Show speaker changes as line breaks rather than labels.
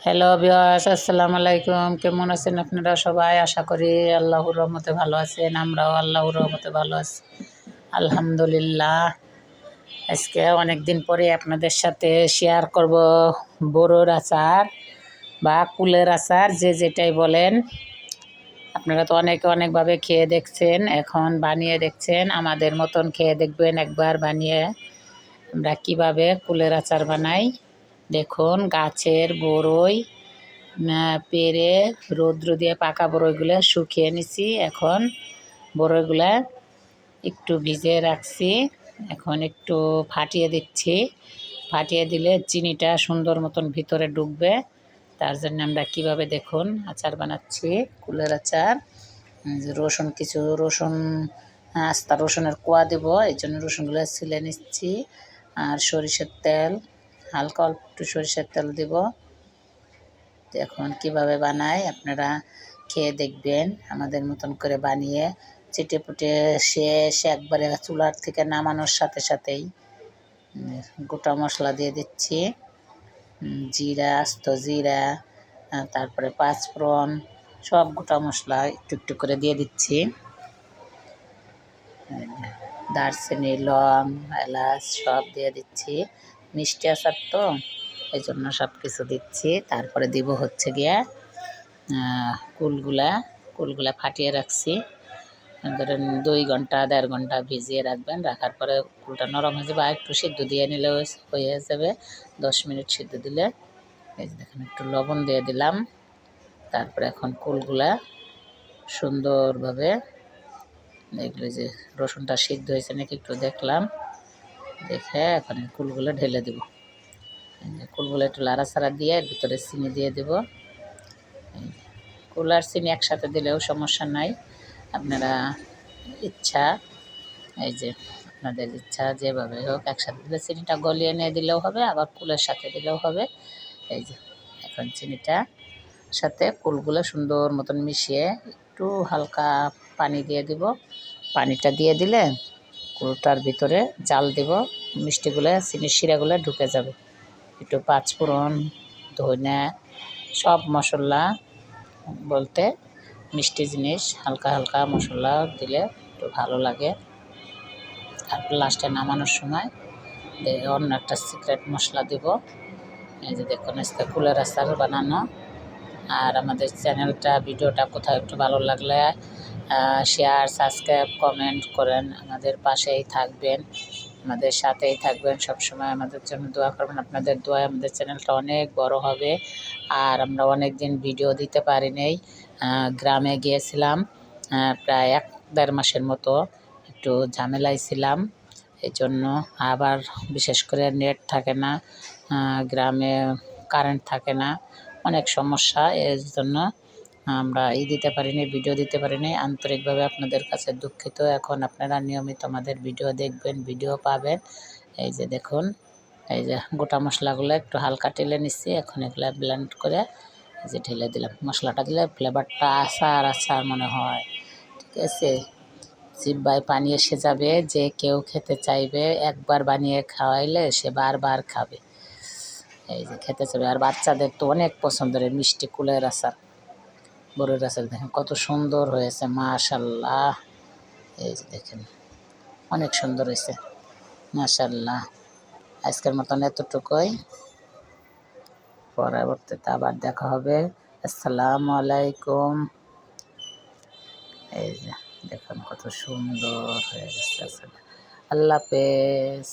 Hello viewers, আসসালামু আলাইকুম। কেমন আছেন আপনারা সবাই? আশা করি আল্লাহর রহমতে ভালো আছেন। আমরাও আল্লাহর রহমতে ভালো আছি, আলহামদুলিল্লাহ। আজকে অনেক দিন পরে আপনাদের সাথে শেয়ার করব বড়োর আচার বা কুলের আচার, যে যেটাই বলেন। আপনারা তো অনেকে অনেকভাবে খেয়ে দেখছেন, এখন বানিয়ে দেখছেন। আমাদের মতন খেয়ে দেখবেন একবার বানিয়ে আমরা কীভাবে কুলের আচার বানাই। দেখুন, গাছের বড়ই পেরে রৌদ্র দিয়ে পাকা বড়ইগুলো শুকিয়ে নিছি। এখন বড়ইগুলা একটু ভিজিয়ে রাখছি, এখন একটু ফাটিয়ে দিচ্ছি। ফাটিয়ে দিলে চিনিটা সুন্দর মতন ভিতরে ঢুকবে। তার জন্য আমরা কীভাবে দেখুন আচার বানাচ্ছি, কুলের আচার। রসুন আস্তা রসুনের কোয়া দেব, এই জন্য রসুনগুলো ছিলে নিচ্ছি। আর সরিষার তেল, হালকা অল্প একটু সরিষার তেল দেব। এখন কিভাবে বানাই আপনারা খেয়ে দেখবেন, আমাদের মতন করে বানিয়ে চেটে পুটে শেষ একবারে চুলার থেকে নামানোর সাথে সাথেই গোটা মশলা দিয়ে দিচ্ছি। জিরা, আস্ত জিরা, তারপরে পাঁচফোড়ন, সব গোটা মশলা একটু একটু করে দিয়ে দিচ্ছি। দারচিনি, লং, এলাচ সব দিয়ে দিচ্ছি। মিষ্টি আচার তো, এই জন্য সব কিছু দিচ্ছি। তারপরে দিব হচ্ছে গিয়া কুলগুলা ফাটিয়ে রাখছি। ধরেন 2 ঘন্টা 1.5 ঘন্টা ভিজিয়ে রাখবেন। রাখার পরে কুলটা নরম হয়ে যাবে, আর একটু সিদ্ধ দিয়ে নিলে হয়ে যাবে। 10 মিনিট সিদ্ধ দিলে। এই যে দেখেন, একটু লবণ দিয়ে দিলাম। তারপরে এখন কুলগুলা সুন্দরভাবে, এগুলো যে রসুনটা সিদ্ধ হয়েছে নাকি একটু দেখলাম, দেখে এখন কুলগুলো ঢেলে দেব। কুলগুলো একটু লাড়াচাড়া দিয়ে এর ভিতরে চিনি দিয়ে দেব। কুল আর চিনি একসাথে দিলেও সমস্যা নাই, আপনারা ইচ্ছা, এই যে আপনাদের ইচ্ছা যেভাবে হোক, একসাথে দিলে চিনিটা গলিয়ে নিয়ে দিলেও হবে, আবার কুলের সাথে দিলেও হবে। এই যে এখন চিনিটা সাথে কুলগুলো সুন্দর মতন মিশিয়ে একটু হালকা পানি দিয়ে দিব। পানিটা দিয়ে দিলে কুলটার ভিতরে জাল দিব, মিষ্টিগুলো চিনির শিরাগুলো ঢুকে যাবে। একটু পাঁচফোড়ন, ধনে, সব মশলা বলতে মিষ্টি জিনিস হালকা হালকা মশলা দিলে একটু ভালো লাগে। তারপর লাস্টে নামানোর সময় অন্য একটা সিক্রেট মশলা দেব। এই যে দেখুন, আজকে কুলের আচার বানানো। আর আমাদের চ্যানেলটা, ভিডিওটা কোথাও একটু ভালো লাগলে শেয়ার, সাবস্ক্রাইব, কমেন্ট করেন। আমাদের পাশেই থাকবেন, আমাদের সাথেই থাকবেন, সবসময় আমাদের জন্য দোয়া করবেন। আপনাদের দোয়ায় আমাদের চ্যানেলটা অনেক বড় হবে। আর আমরা অনেক দিন ভিডিও দিতে পারি নাই, গ্রামে গিয়েছিলাম প্রায় 1-1.5 মাসের মতো, একটু ঝামেলায় ছিলাম। এই জন্য আবার বিশেষ করে নেট থাকে না, গ্রামে কারেন্ট থাকে না, অনেক সমস্যা। এর জন্য আমরা দিতে পারিনি, ভিডিও দিতে পারিনি। আন্তরিকভাবে আপনাদের কাছে দুঃখিত। এখন আপনারা নিয়মিত আমাদের ভিডিও দেখবেন, ভিডিও পাবেন। এই যে দেখুন, এই যে গোটা মশলাগুলো একটু হালকা টেলে নিচ্ছি। এখন এগুলো ব্লেন্ড করে এই যে ঢেলে দিলাম। মশলাটা দিলে ফ্লেভারটা আচার আচার মনে হয়, ঠিক আছে। জিহ্বায় পানি এসে যাবে, যে কেউ খেতে চাইবে, একবার বানিয়ে খাওয়াইলে সে বারবার খাবে। এই যে খেতে চাইবে। আর বাচ্চাদের তো অনেক পছন্দের মিষ্টি কুলের আচার, বড়ির আচার। দেখেন কত সুন্দর হয়েছে, মাশাল্লাহ। এই যে দেখেন, অনেক সুন্দর হয়েছে, মাশাল্লাহ। আজকের মতন এতটুকুই, পরবর্তীতে আবার দেখা হবে। আসসালামু আলাইকুম। এই যে দেখুন কত সুন্দর হয়ে গেছে। আল্লাহ হাফেজ।